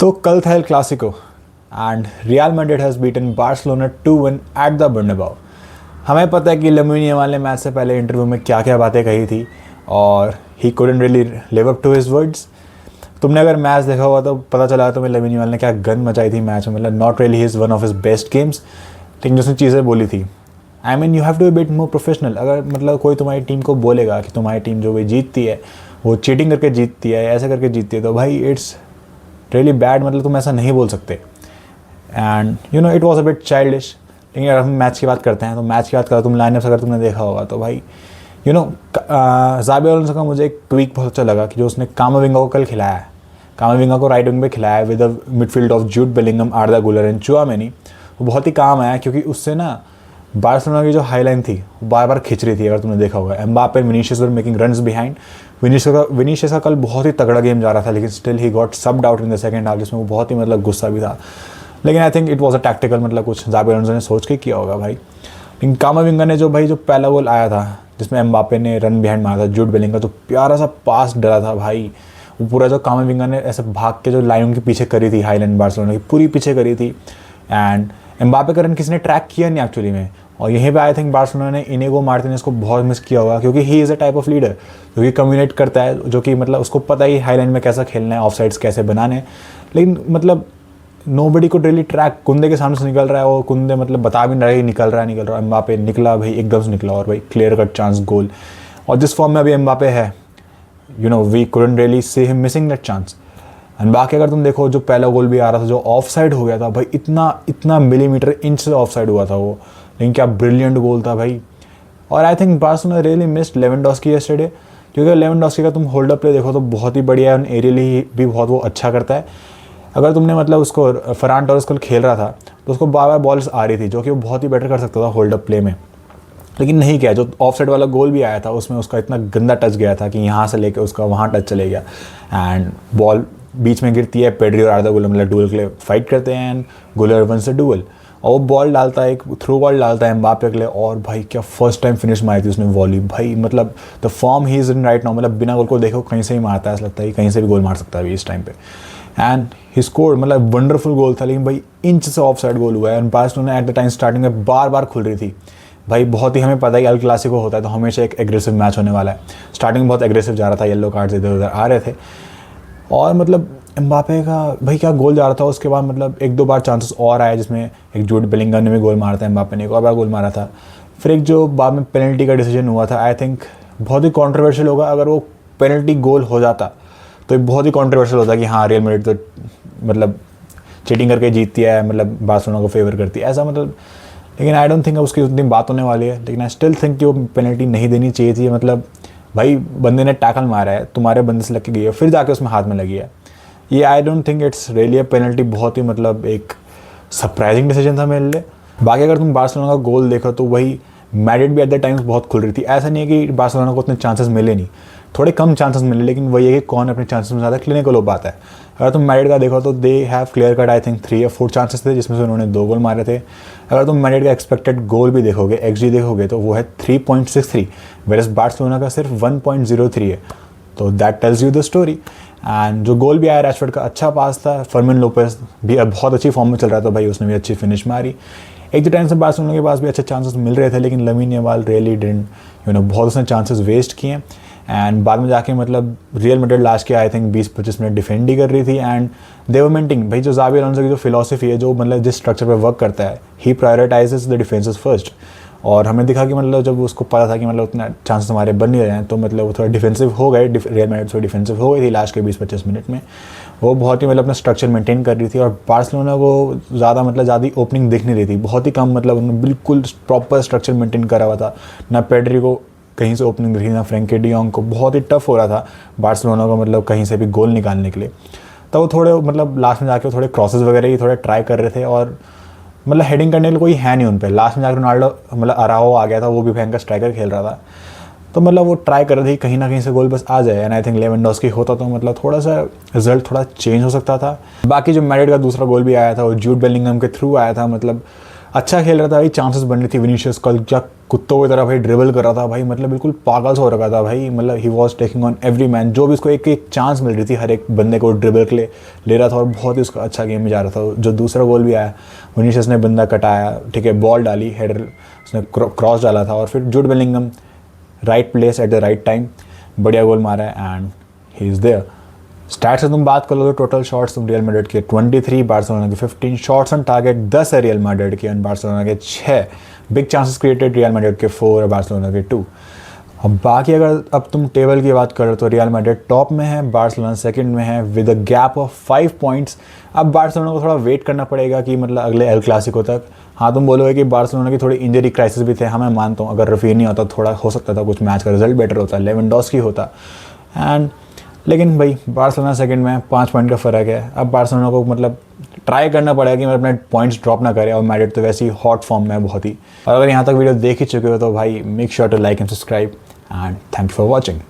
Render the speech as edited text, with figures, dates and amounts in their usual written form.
तो कल था El Clasico and real Madrid has beaten Barcelona 2-1 at the Bernabeu. हमें पता है कि लामिन यामाल ने मैच से पहले इंटरव्यू में क्या क्या बातें कही थी और he couldn't really live up to his words. तुमने अगर मैच देखा हुआ तो पता चला तुम्हें लामिन यामाल ने क्या गंद मचाई थी मैच में। मतलब not really is one of his best games, लेकिन जिसने चीज़ें बोली थी I mean you have to be bit more professional. अगर मतलब कोई तुम्हारी टीम को बोलेगा कि तुम्हारी टीम जो भी जीतती है वो चीटिंग करके जीतती है, ऐसे करके जीतती है, तो भाई इट्स रियली बैड। मतलब तुम ऐसा नहीं बोल सकते। And you know it was a bit childish. लेकिन अगर हम मैच की बात करते हैं तो मैच की बात करो, तुम लाइनअप्स अगर तुमने देखा होगा तो भाई यू नो ज़ाबी अलोंसो का मुझे एक ट्वीक बहुत अच्छा लगा कि जो उसने कामाविंगा को कल खिलाया है, कामाविंगा को राइट विंग पे खिलाया है with the midfield of Jude Bellingham, आर्दा गुलर एंड चुआमेनी। वो बहुत ही काम आया क्योंकि उससे ना बार्सिलोना की जो हाई लाइन थी वो बार बार खिंच रही थी। अगर तुमने देखा होगा Mbappe Vinicius were making runs behind. Vinicius का कल बहुत ही तगड़ा गेम जा रहा था, लेकिन still he got subbed out in the second half, जिसमें वो बहुत ही मतलब गुस्सा भी था। लेकिन I think it was a tactical, मतलब कुछ ज़ाबी अलोंसो ने सोच के किया होगा भाई। लेकिन कामाविंगा ने जो पहला गोल आया था जिसमें एम्बापे ने रन बिहाइंड मारा था, जूड बेलिंगम का जो प्यारा सा पास डला था भाई, वो पूरा जो कामाविंगा ने ऐसे भाग के जो लाइन के पीछे करी थी, हाई लाइन बार्सिलोना की पूरी पीछे करी थी। एंड एम्बापे का रन किसी ने ट्रैक किया नहीं एक्चुअली में, और यहीं पे आई थिंक बार्सिलोना ने इनेगो मार्टिनेज को बहुत मिस किया होगा, क्योंकि he is a type of leader जो कि कम्युनिकेट करता है, जो कि मतलब उसको पता ही हाई लाइन में कैसा खेलना है, ऑफ साइड्स कैसे बनाने हैं। लेकिन मतलब नोबडी को डेली ट्रैक कुंदे के सामने से निकल रहा है, और कुंदे मतलब बता भी नहीं रहा है निकल रहा है। एम्बापे निकला भाई, एकदम से निकला और भाई क्लियर कट चांस गोल। और जिस फॉर्म में अभी एम्बापे है, you know we couldn't really see him missing that chance. And बाकी अगर तुम देखो जो पहला गोल भी आ रहा था जो ऑफ साइड हो गया था भाई, इतना मिलीमीटर इंच से ऑफ साइड हुआ था वो, लेकिन क्या ब्रिलियंट गोल था भाई। और I think Barcelona really missed Lewandowski yesterday, क्योंकि लेवेंडोस्की का तुम होल्ड अप प्ले देखो तो बहुत ही बढ़िया है, एरियली भी बहुत वो अच्छा करता है। अगर तुमने मतलब उसको फरान टोरेस को खेल रहा था तो उसको बार बार बॉल्स आ रही थी जो कि वो बहुत ही बेटर कर सकता था होल्ड अप प्ले में, लेकिन नहीं किया। जो ऑफ साइड वाला गोल भी आया था उसमें उसका इतना गंदा टच गया था कि यहाँ से लेके उसका वहाँ टच चले गया, एंड बॉल बीच में गिरती है। पेड्री और आर्दा गुलर मतलब डुअल के लिए फाइट करते हैं, एंड गुलर वन से डुअल, और वो बॉल डालता है, एक थ्रू बॉल डालता है एम्बापे के लिए, और भाई क्या फर्स्ट टाइम फिनिश मारी थी उसने वॉली भाई। मतलब the form he is in right now, मतलब बिना गोल को देखो कहीं से ही मारता है, ऐसा लगता है कहीं से भी गोल मार सकता है अभी इस टाइम पे। एंड ही स्कोर्ड, मतलब वंडरफुल गोल था, लेकिन भाई इंच से ऑफ साइड गोल हुआ है। And Barcelona at the time starting में बार बार खुल रही थी भाई, बहुत ही हमें पता है एल क्लासिको होता है तो हमेशा एक एग्रेसिव मैच होने वाला है। स्टार्टिंग में बहुत एग्रेसिव जा रहा था, येलो कार्ड्स इधर उधर आ रहे थे, और मतलब एम्बापे का भाई क्या गोल जा रहा था। उसके बाद मतलब एक दो बार चांसेस और आए जिसमें एक जूड बेलिंगम ने भी गोल मारा था, एम्बापे ने एक और बार गोल मारा था। फिर एक जो बाद में पेनल्टी का डिसीजन हुआ था, आई थिंक बहुत ही कॉन्ट्रोवर्शियल होगा। अगर वो पेनल्टी गोल हो जाता तो बहुत ही कॉन्ट्रोवर्शियल होता कि हाँ रियल मैड्रिड तो मतलब चीटिंग करके जीतती है, मतलब बार्सिलोना को फेवर करती है ऐसा, मतलब। लेकिन आई डोंट थिंक उसकी उतनी बात होने वाली है। लेकिन आई स्टिल थिंक कि वो पेनल्टी नहीं देनी चाहिए थी। मतलब भाई बंदे ने टैकल मारा है, तुम्हारे बंदे से लग के गई है, फिर जाके उसमें हाथ में लगी है, ये I don't think it's really a penalty. बहुत ही मतलब एक सरप्राइजिंग डिसीजन था मेरे लिए। बाकी अगर तुम बार्सिलोना का गोल देखो तो वही मैड्रिड भी एट द टाइम्स बहुत खुल रही थी। ऐसा नहीं है कि बार्सिलोना को उतने चांसेस मिले नहीं, थोड़े कम चांसेस मिले, लेकिन वही है कि कौन अपने चांसेस में ज़्यादा क्लिनिकल हो पाता है। अगर तुम मैड्रिड का देखो तो they have clear cut I think 3 या 4 चांसेस थे जिसमें से उन्होंने 2 गोल मारे थे। अगर तुम मैड्रिड का एक्सपेक्टेड गोल भी देखोगे, XG देखोगे, तो वो है 3.63, वेरस बार्सिलोना का सिर्फ 1.03 है। तो that tells you the story. And जो गोल भी आया रैशफोर्ड का अच्छा पास था, फर्मिन लोपेस भी अब बहुत अच्छी फॉर्म में चल रहा था भाई, उसने भी अच्छी फिनिश मारी। एक दो टाइम से बार्सिलोना के पास भी अच्छे चांसेस मिल रहे थे, लेकिन Lamine Yamal really didn't you know बहुत उसने चांसेस वेस्ट किए। एंड बाद में जाके मतलब रियल मैड्रिड लास्ट के आई थिंक 20-25 मिनट डिफेंड ही कर रही थी, एंड दे वर मेंटिंग भाई जो ज़ाबी अलोंसो की जो फिलॉसफी है, जो मतलब जिस स्ट्रक्चर पर वर्क करता है, ही प्रायोरिटाइजेस द डिफेंसेस फर्स्ट। और हमें दिखा कि मतलब जब उसको पता था कि मतलब उतना चांसेस हमारे बन नहीं रहे हैं, तो मतलब वो थोड़ा डिफेंसिव हो गए, रियल मैड्रिड थोड़ी डिफेंसिव हो गई थी लास्ट के 20-25 मिनट में। वो बहुत ही मतलब अपना स्ट्रक्चर मेंटेन कर रही थी, और बार्सिलोना को ज़्यादा ओपनिंग दिख नहीं रही थी, बहुत ही कम। मतलब उन्होंने बिल्कुल प्रॉपर स्ट्रक्चर मेंटेन करा हुआ था, ना पेड्री को कहीं से ओपनिंग दिखी, ना फ्रैंकी डी जॉन्ग को। बहुत ही टफ हो रहा था बार्सिलोना को मतलब कहीं से भी गोल निकालने के लिए। तो वो थोड़े मतलब लास्ट में जाके थोड़े क्रॉसेस वगैरह ही थोड़े ट्राई कर रहे थे, और मतलब हेडिंग करने के लिए कोई है नहीं उन पे। लास्ट में जाकर रोनाल्डो मतलब अराओ आ गया था, वो भी भयंकर स्ट्राइकर खेल रहा था, तो मतलब वो ट्राई कर रहे थे कहीं ना कहीं से गोल बस आ जाए। एंड आई थिंक लेवेंडोस्की होता तो मतलब थोड़ा सा रिजल्ट थोड़ा चेंज हो सकता था। बाकी जो मैड्रिड का दूसरा गोल भी आया था वो जूड बेलिंगम के थ्रू आया था। मतलब अच्छा खेल रहा था भाई, चांसेस बन रही थी। विनीशियस कल क्या कुत्तों की तरह भाई ड्रिबल कर रहा था भाई, मतलब बिल्कुल पागल सा हो रखा था भाई। मतलब he was taking on every man, जो भी उसको एक एक चांस मिल रही थी हर एक बंदे को ड्रिबल के लिए ले रहा था, और बहुत ही उसका अच्छा गेम में जा रहा था। जो दूसरा गोल भी आया, विनीशियस ने बंदा कटाया, ठीक है, बॉल डाली, हेडर उसने क्रॉस डाला था, और फिर Jude Bellingham right place at the right time, बढ़िया गोल मारा है and he is there. Stats से तुम बात कर लो तो टोटल शॉट्स तुम रियल मैड्रिड के 23, बार्सिलोना के 15, शॉट्स ऑन टारगेट 10 है रियल मैड्रिड के, एंड बार्सिलोना के 6, big chances created real Madrid के 4 और बार्सिलोना के 2। अब बाकी अगर अब तुम टेबल की बात करो तो रियल मैड्रिड टॉप में है, बार्सिलोना सेकंड में है with a gap of 5 points. अब बार्सिलोना को थोड़ा वेट करना पड़ेगा कि मतलब अगले एल क्लासिको तक। हाँ, तुम बोलोगे कि बार्सिलोना की थोड़ी इंजरी क्राइसिस भी थे, हाँ मैं मानता हूँ, अगर रफीनी होता थोड़ा हो सकता था कुछ मैच का रिजल्ट बेटर होता, लेवेंडोस्की होता एंड, लेकिन भाई बार्सिलोना सेकंड में 5 पॉइंट का फ़र्क है। अब बार्सिलोना को मतलब ट्राई करना पड़ेगा कि अपने पॉइंट्स ड्रॉप ना करे, और मैड्रिड तो वैसे ही हॉट फॉर्म में है बहुत ही। और अगर यहाँ तक वीडियो देख ही चुके हो तो भाई make sure to like and subscribe and thank you for watching.